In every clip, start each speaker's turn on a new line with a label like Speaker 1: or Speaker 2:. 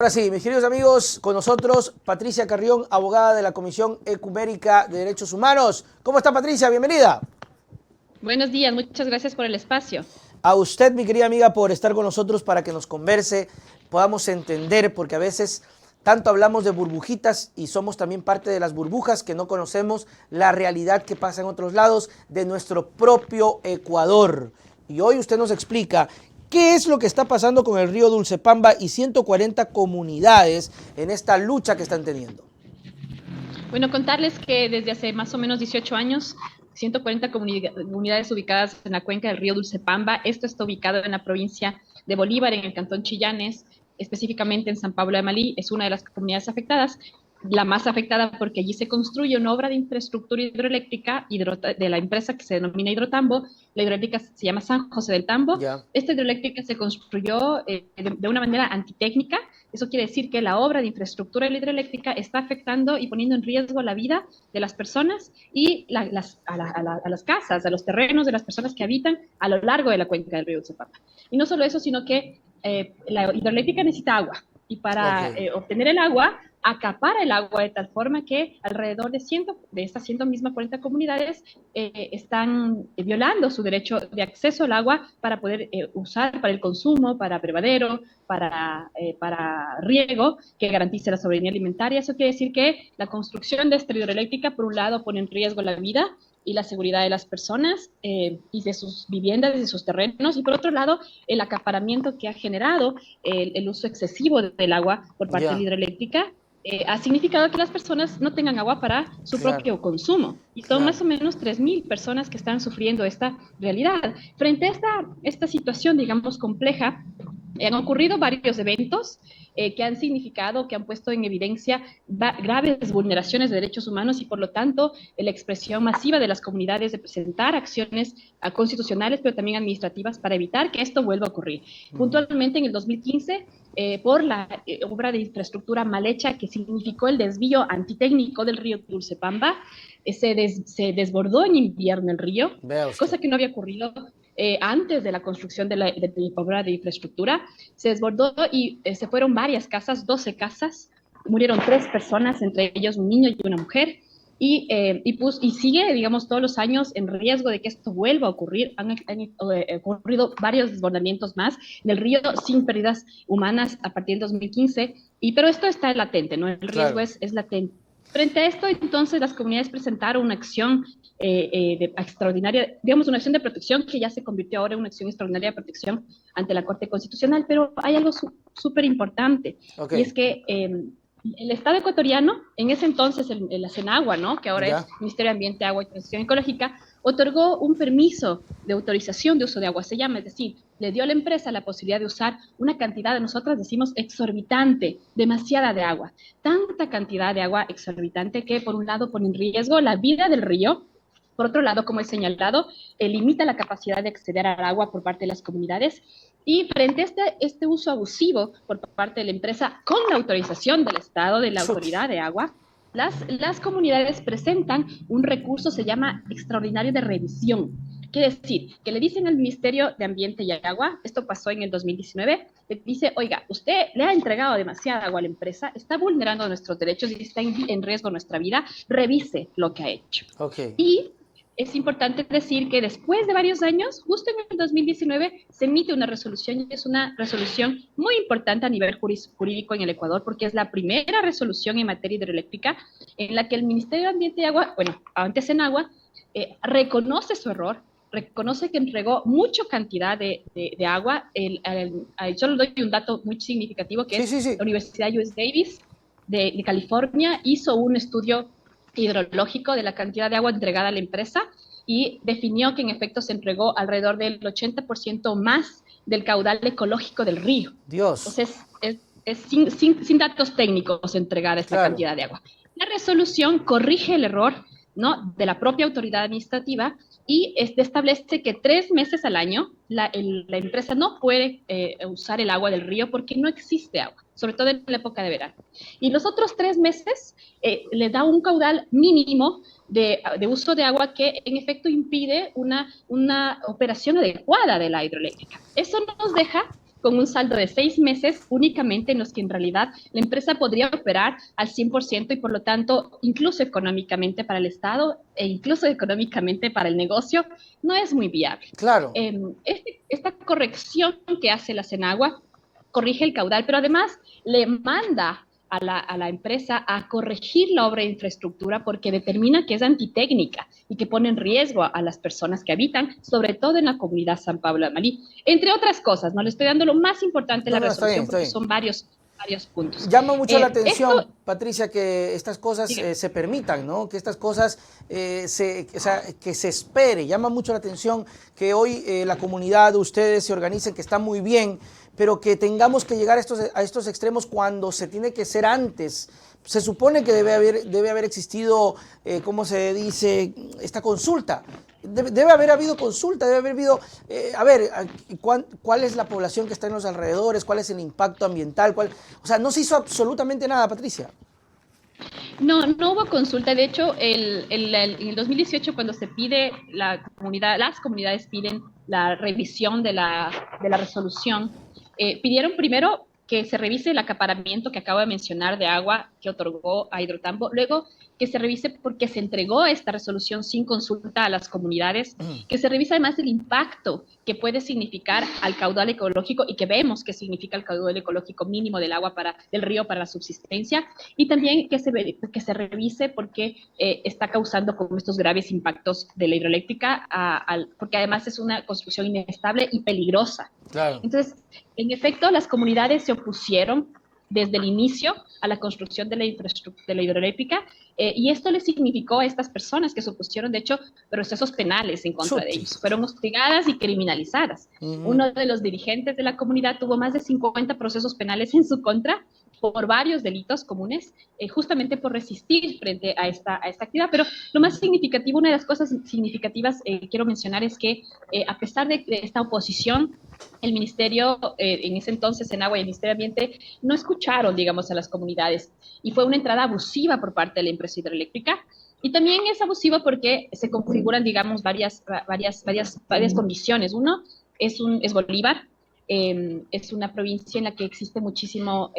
Speaker 1: Ahora sí, mis queridos amigos, con nosotros Patricia Carrión, abogada de la Comisión Ecumérica de Derechos Humanos. ¿Cómo está, Patricia? Bienvenida.
Speaker 2: Buenos días, muchas gracias por el espacio.
Speaker 1: A usted, mi querida amiga, por estar con nosotros para que nos converse, podamos entender, porque a veces tanto hablamos de burbujitas y somos también parte de las burbujas que no conocemos la realidad que pasa en otros lados de nuestro propio Ecuador. Y hoy usted nos explica qué es lo que está pasando con el río Dulcepamba y 140 comunidades en esta lucha que están teniendo.
Speaker 2: Bueno, contarles que desde hace más o menos 18 años, 140 comunidades ubicadas en la cuenca del río Dulcepamba. Esto está ubicado en la provincia de Bolívar, en el cantón Chillanes, específicamente en San Pablo de Amalí. Es una de las comunidades afectadas, la más afectada porque allí se construye una obra de infraestructura hidroeléctrica de la empresa que se denomina Hidrotambo. La hidroeléctrica se llama San José del Tambo.
Speaker 1: Ya.
Speaker 2: Esta hidroeléctrica se construyó de una manera antitécnica. Eso quiere decir que la obra de infraestructura hidroeléctrica está afectando y poniendo en riesgo la vida de las personas y a las casas, a los terrenos de las personas que habitan a lo largo de la cuenca del río Dulcepamba. Y no solo eso, sino que la hidroeléctrica necesita agua. Y para
Speaker 1: Ok.
Speaker 2: obtener el agua, acapara el agua de tal forma que alrededor de estas 140 comunidades están violando su derecho de acceso al agua para poder usar para el consumo, para abrevadero, para riego, que garantice la soberanía alimentaria. Eso quiere decir que la construcción de esta hidroeléctrica, por un lado, pone en riesgo la vida y la seguridad de las personas y de sus viviendas, de sus terrenos, y por otro lado, el acaparamiento que ha generado el uso excesivo del agua por parte de la
Speaker 1: Ya,
Speaker 2: hidroeléctrica ha significado que las personas no tengan agua para su
Speaker 1: claro,
Speaker 2: propio consumo. Y son
Speaker 1: claro.
Speaker 2: más o menos 3.000 personas que están sufriendo esta realidad. Frente a esta situación, digamos, compleja, han ocurrido varios eventos que han significado, que han puesto en evidencia graves vulneraciones de derechos humanos y, por lo tanto, la expresión masiva de las comunidades de presentar acciones constitucionales, pero también administrativas, para evitar que esto vuelva a ocurrir. Puntualmente, en el 2015, por la obra de infraestructura mal hecha que significó el desvío antitécnico del río Dulcepamba, se desbordó en invierno el río,
Speaker 1: Vea usted.
Speaker 2: cosa que no había ocurrido antes de la construcción de la obra de infraestructura. Se desbordó y se fueron varias casas, 12 casas, murieron 3 personas, entre ellos un niño y una mujer. Y sigue, digamos, todos los años en riesgo de que esto vuelva a ocurrir. Han ocurrido varios desbordamientos más en el río sin pérdidas humanas a partir del 2015, pero esto está latente, ¿no? El riesgo
Speaker 1: Claro.
Speaker 2: es latente. Frente a esto, entonces, las comunidades presentaron una acción extraordinaria, digamos, una acción de protección que ya se convirtió ahora en una acción extraordinaria de protección ante la Corte Constitucional, pero hay algo súper importante,
Speaker 1: Ok.
Speaker 2: y es que el Estado ecuatoriano, en ese entonces la CENAGUA, ¿no?, que ahora es
Speaker 1: Ya.
Speaker 2: Ministerio de Ambiente, Agua y Transición Ecológica, otorgó un permiso de autorización de uso de agua, se llama, es decir, le dio a la empresa la posibilidad de usar una cantidad, nosotras decimos exorbitante, demasiada de agua, tanta cantidad de agua exorbitante que por un lado pone en riesgo la vida del río. Por otro lado, como he señalado, limita la capacidad de acceder al agua por parte de las comunidades. Y frente a este uso abusivo por parte de la empresa, con la autorización del Estado, de la
Speaker 1: Chut.
Speaker 2: autoridad de agua, las comunidades presentan un recurso, se llama extraordinario de revisión. Quiere decir que le dicen al Ministerio de Ambiente y Agua, esto pasó en el 2019, le dice, oiga, usted le ha entregado demasiada agua a la empresa, está vulnerando nuestros derechos y está en riesgo nuestra vida, revise lo que ha hecho.
Speaker 1: Ok.
Speaker 2: Y es importante decir que después de varios años, justo en el 2019, se emite una resolución, y es una resolución muy importante a nivel jurídico en el Ecuador, porque es la primera resolución en materia hidroeléctrica en la que el Ministerio de Ambiente y Agua, bueno, antes en Agua, reconoce su error, reconoce que entregó mucha cantidad de agua. Solo doy un dato muy significativo, que
Speaker 1: Sí,
Speaker 2: es
Speaker 1: sí, sí.
Speaker 2: la Universidad US Davis de California hizo un estudio hidrológico de la cantidad de agua entregada a la empresa y definió que en efecto se entregó alrededor del 80% más del caudal ecológico del río.
Speaker 1: Dios.
Speaker 2: Entonces, es sin datos técnicos entregada esta
Speaker 1: Claro.
Speaker 2: cantidad de agua. La resolución corrige el error, ¿no?, de la propia autoridad administrativa y establece que 3 meses al año la empresa no puede usar el agua del río porque no existe agua, sobre todo en la época de verano. Y los otros 3 meses le da un caudal mínimo de uso de agua que en efecto impide una operación adecuada de la hidroeléctrica. Eso nos deja con un saldo de 6 meses únicamente en los que en realidad la empresa podría operar al 100% y por lo tanto, incluso económicamente para el Estado e incluso económicamente para el negocio, no es muy viable.
Speaker 1: Claro.
Speaker 2: Esta corrección que hace la Senagua corrige el caudal, pero además le manda a la empresa a corregir la obra de infraestructura porque determina que es antitécnica y que pone en riesgo a las personas que habitan, sobre todo en la comunidad San Pablo de Amalí. Entre otras cosas, no le estoy dando lo más importante de
Speaker 1: No,
Speaker 2: la
Speaker 1: no,
Speaker 2: resolución
Speaker 1: está
Speaker 2: porque
Speaker 1: bien.
Speaker 2: son varios puntos.
Speaker 1: Llama mucho la atención,
Speaker 2: Esto,
Speaker 1: Patricia, que estas cosas se permitan, ¿no? Que estas cosas o sea, que se espere. Llama mucho la atención que hoy la comunidad, ustedes se organicen, que está muy bien, pero que tengamos que llegar a estos extremos cuando se tiene que ser antes. Se supone que debe haber existido, ¿cómo se dice?, esta consulta. Debe haber habido consulta, debe haber habido, ¿cuál es la población que está en los alrededores? ¿Cuál es el impacto ambiental? O sea, no se hizo absolutamente nada, Patricia.
Speaker 2: no, no hubo consulta. De hecho, en el 2018, cuando se pide la comunidad, las comunidades piden la revisión de la resolución, pidieron primero que se revise el acaparamiento que acabo de mencionar de agua que otorgó a Hidrotambo, luego que se revise porque se entregó esta resolución sin consulta a las comunidades, que se revise además el impacto que puede significar al caudal ecológico y que vemos que significa el caudal ecológico mínimo del agua del río para la subsistencia, y también que se revise porque está causando como estos graves impactos de la hidroeléctrica, porque además es una construcción inestable y peligrosa.
Speaker 1: Claro.
Speaker 2: Entonces, en efecto, las comunidades se opusieron desde el inicio a la construcción de la infraestructura de la hidroeléctrica, y esto le significó a estas personas que se opusieron, de hecho, procesos penales en contra de ellos. Fueron hostigadas y criminalizadas. Uno de los dirigentes de la comunidad tuvo más de 50 procesos penales en su contra por varios delitos comunes, justamente por resistir frente a esta actividad. Pero lo más significativo, una de las cosas significativas que quiero mencionar es que a pesar de esta oposición, el ministerio, en ese entonces, en Agua y el Ministerio de Ambiente, no escucharon, digamos, a las comunidades, y fue una entrada abusiva por parte de la empresa hidroeléctrica. Y también es abusiva porque se configuran, digamos, varias condiciones. Uno es Bolívar, es una provincia en la que existe muchísimo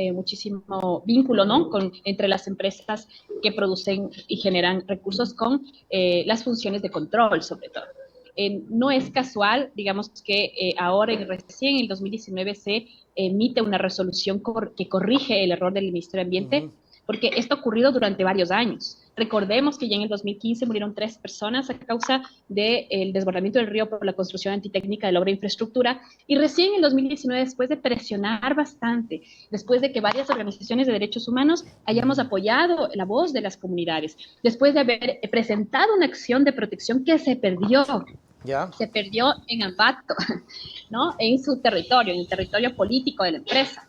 Speaker 2: vínculo, ¿no?, entre las empresas que producen y generan recursos con las funciones de control, sobre todo. No es casual, digamos, que ahora, recién en el 2019, se emite una resolución que corrige el error del Ministerio de Ambiente, porque esto ha ocurrido durante varios años. Recordemos que ya en el 2015 murieron 3 personas a causa del desbordamiento del río por la construcción antitécnica de la obra de infraestructura, y recién en el 2019, después de presionar bastante, después de que varias organizaciones de derechos humanos hayamos apoyado la voz de las comunidades, después de haber presentado una acción de protección que se perdió, se perdió en Ambato, ¿no?, en su territorio, en el territorio político de la empresa.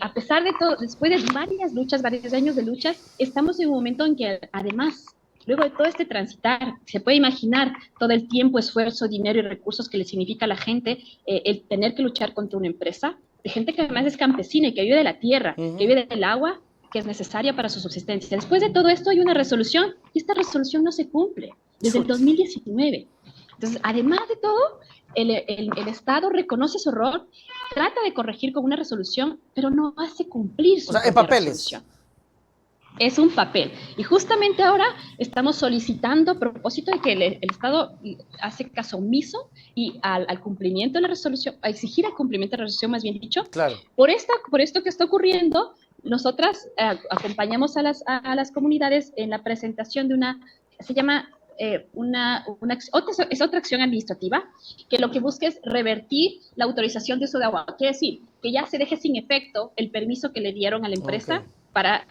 Speaker 2: A pesar de todo, después de varios años de luchas, estamos en un momento en que, además, luego de todo este transitar, se puede imaginar todo el tiempo, esfuerzo, dinero y recursos que le significa a la gente el tener que luchar contra una empresa, de gente que además es campesina y que vive de la tierra, que vive del agua, que es necesaria para su subsistencia. Después de todo esto hay una resolución, y esta resolución no se cumple desde el 2019. Entonces, además de todo, el Estado reconoce su error, trata de corregir con una resolución, pero no hace cumplir su resolución. Es un papel. Y justamente ahora estamos solicitando, a propósito de que el Estado hace caso omiso y al cumplimiento de la resolución, a exigir el cumplimiento de la resolución, más bien dicho, por esto que está ocurriendo, nosotras acompañamos a las comunidades en la presentación de se llama es otra acción administrativa que lo que busca es revertir la autorización de uso de agua. Quiere decir que ya se deje sin efecto el permiso que le dieron a la empresa para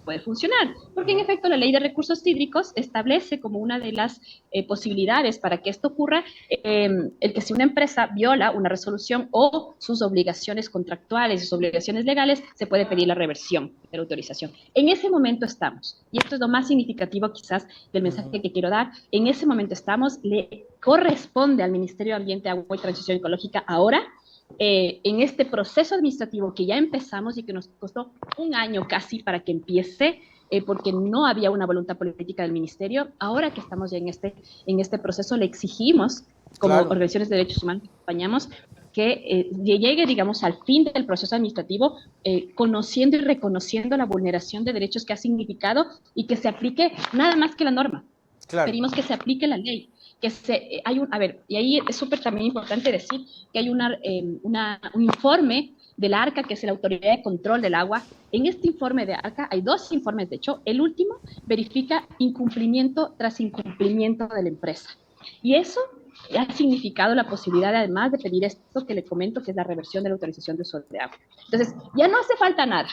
Speaker 2: poder funcionar. Porque en efecto la Ley de Recursos Hídricos establece como una de las posibilidades para que esto ocurra el que si una empresa viola una resolución o sus obligaciones contractuales y sus obligaciones legales, se puede pedir la reversión de la autorización. En ese momento estamos, y esto es lo más significativo quizás del mensaje que quiero dar, en ese momento estamos, le corresponde al Ministerio de Ambiente, Agua y Transición Ecológica ahora, en este proceso administrativo que ya empezamos y que nos costó un año casi para que empiece, porque no había una voluntad política del ministerio. Ahora que estamos ya en este proceso, le exigimos, como organizaciones de derechos humanos que acompañamos, que llegue, digamos, al fin del proceso administrativo, conociendo y reconociendo la vulneración de derechos que ha significado y que se aplique nada más que la norma.
Speaker 1: Claro.
Speaker 2: Pedimos que se aplique la ley, a ver, y ahí es súper también importante decir que hay un informe del ARCA, que es la Autoridad de Control del Agua. En este informe de ARCA hay 2 informes, de hecho, el último verifica incumplimiento tras incumplimiento de la empresa. Y eso ha significado la posibilidad, además de pedir esto que le comento, que es la reversión de la autorización de uso de agua. Entonces, ya no hace falta nada.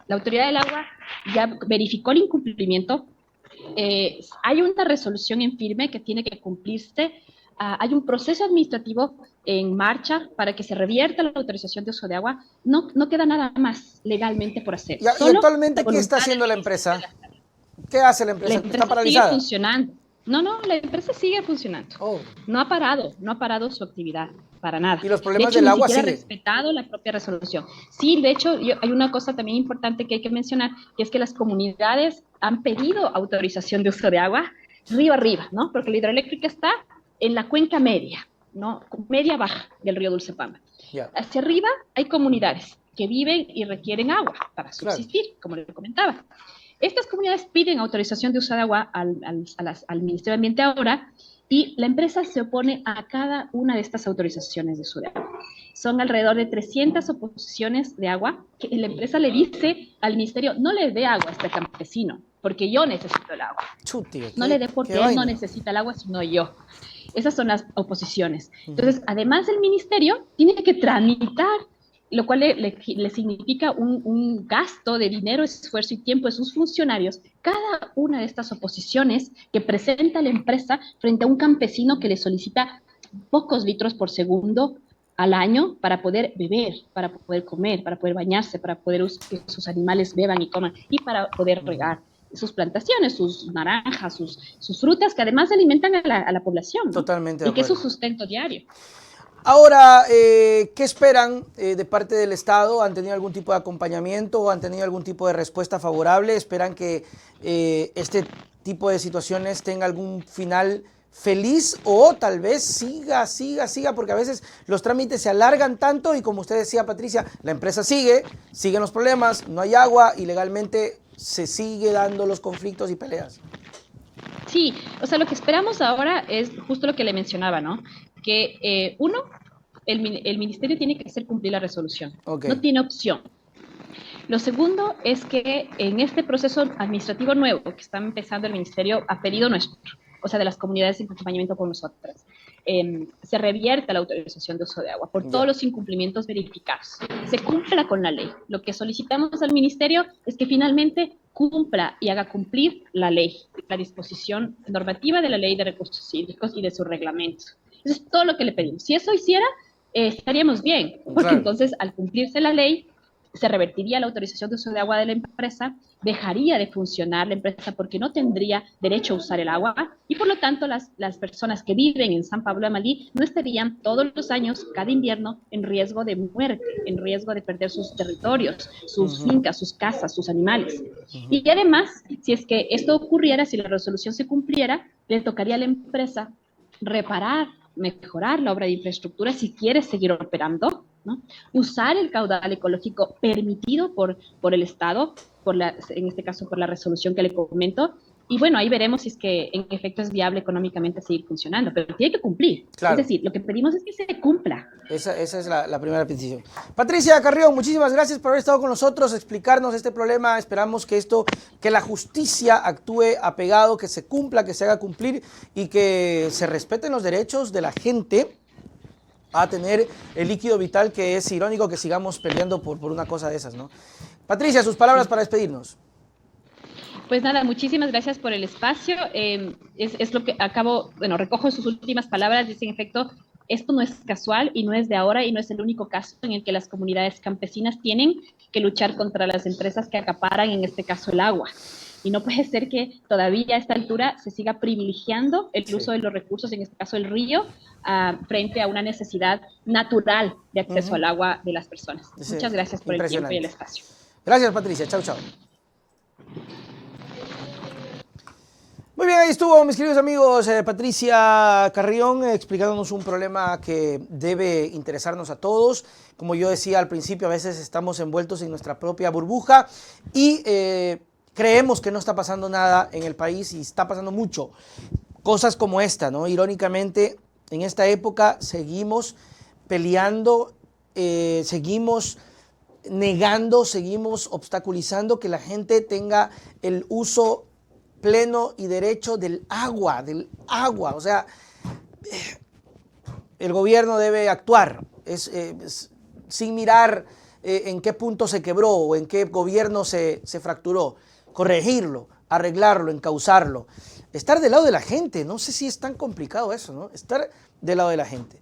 Speaker 2: La Autoridad del Agua ya verificó el incumplimiento. Hay una resolución en firme que tiene que cumplirse. Hay un proceso administrativo en marcha para que se revierta la autorización de uso de agua. No queda nada más legalmente por hacer.
Speaker 1: ¿Y actualmente qué está haciendo la empresa? ¿Qué hace la empresa?
Speaker 2: La empresa
Speaker 1: ¿Está paralizada?
Speaker 2: sigue funcionando. No, la empresa sigue funcionando.
Speaker 1: Oh.
Speaker 2: No ha parado su actividad, para nada.
Speaker 1: ¿Y los problemas
Speaker 2: de hecho,
Speaker 1: del agua
Speaker 2: ni siquiera
Speaker 1: siguen?
Speaker 2: ha respetado la propia resolución. Sí, de hecho, hay una cosa también importante que hay que mencionar, que es que las comunidades han pedido autorización de uso de agua río arriba, ¿no? Porque la hidroeléctrica está en la cuenca media, ¿no? Media baja del río Dulcepamba.
Speaker 1: Yeah.
Speaker 2: Hacia arriba hay comunidades que viven y requieren agua para subsistir, claro, como le comentaba. Estas comunidades piden autorización de uso de agua al Ministerio de Ambiente ahora, y la empresa se opone a cada una de estas autorizaciones de uso de agua. Son alrededor de 300 oposiciones de agua que la empresa le dice al ministerio: no le dé agua a este campesino, porque yo necesito el agua. No le dé porque él no necesita el agua, sino yo. Esas son las oposiciones. Entonces, además el ministerio tiene que tramitar, lo cual le significa un gasto de dinero, esfuerzo y tiempo de sus funcionarios, cada una de estas oposiciones que presenta la empresa frente a un campesino que le solicita pocos litros por segundo al año para poder beber, para poder comer, para poder bañarse, para poder que sus animales beban y coman, y para poder regar sus plantaciones, sus naranjas, sus frutas, que además alimentan a la población, ¿no?
Speaker 1: Totalmente de
Speaker 2: y que es su
Speaker 1: acuerdo.
Speaker 2: sustento diario.
Speaker 1: Ahora, ¿qué esperan de parte del Estado? ¿Han tenido algún tipo de acompañamiento o han tenido algún tipo de respuesta favorable? ¿Esperan que este tipo de situaciones tenga algún final feliz o tal vez siga? Porque a veces los trámites se alargan tanto y, como usted decía, Patricia, la empresa siguen los problemas, no hay agua y legalmente se sigue dando los conflictos y peleas.
Speaker 2: Sí, o sea, lo que esperamos ahora es justo lo que le mencionaba, ¿no? Que uno, el ministerio tiene que hacer cumplir la resolución. Okay. No tiene opción. Lo segundo es que en este proceso administrativo nuevo que está empezando el ministerio a pedido nuestro, o sea, de las comunidades en acompañamiento con nosotras, se revierta la autorización de uso de agua por todos los incumplimientos verificados. Se cumpla con la ley. Lo que solicitamos al ministerio es que finalmente cumpla y haga cumplir la ley, la disposición normativa de la Ley de Recursos Hídricos y de su reglamento. Eso es todo lo que le pedimos. Si eso hiciera, estaríamos bien, porque entonces, al cumplirse la ley, se revertiría la autorización de uso de agua de la empresa, dejaría de funcionar la empresa porque no tendría derecho a usar el agua, y por lo tanto las personas que viven en San Pablo de Amalí no estarían todos los años, cada invierno, en riesgo de muerte, en riesgo de perder sus territorios, sus fincas, sus casas, sus animales. Y además, si es que esto ocurriera, si la resolución se cumpliera, le tocaría a la empresa reparar, mejorar la obra de infraestructura si quiere seguir operando, ¿no? Usar el caudal ecológico permitido por el Estado, en este caso por la resolución que le comento, y bueno, ahí veremos si es que en efecto es viable económicamente seguir funcionando, pero tiene que cumplir. Claro. Es decir, lo que pedimos es que se cumpla.
Speaker 1: Esa es la primera petición. Patricia Carrión, muchísimas gracias por haber estado con nosotros, explicarnos este problema. Esperamos que la justicia actúe apegado, que se cumpla, que se haga cumplir y que se respeten los derechos de la gente a tener el líquido vital, que es irónico que sigamos peleando por una cosa de esas, ¿no? Patricia, sus palabras para despedirnos.
Speaker 2: Pues nada, muchísimas gracias por el espacio. Es lo que recojo sus últimas palabras. Dice, en efecto, esto no es casual y no es de ahora y no es el único caso en el que las comunidades campesinas tienen que luchar contra las empresas que acaparan, en este caso, el agua. Y no puede ser que todavía a esta altura se siga privilegiando el uso de los recursos, en este caso el río, frente a una necesidad natural de acceso al agua de las personas. Muchas gracias por el tiempo y el espacio.
Speaker 1: Gracias, Patricia. Chau, chau. Muy bien, ahí estuvo, mis queridos amigos, Patricia Carrión explicándonos un problema que debe interesarnos a todos. Como yo decía al principio, a veces estamos envueltos en nuestra propia burbuja y creemos que no está pasando nada en el país y está pasando mucho. Cosas como esta, ¿no? Irónicamente, en esta época seguimos peleando, seguimos negando, seguimos obstaculizando que la gente tenga el uso pleno y derecho del agua, O sea, el gobierno debe actuar sin mirar en qué punto se quebró o en qué gobierno se fracturó, corregirlo, arreglarlo, encauzarlo, estar del lado de la gente. No sé si es tan complicado eso, ¿no? Estar del lado de la gente.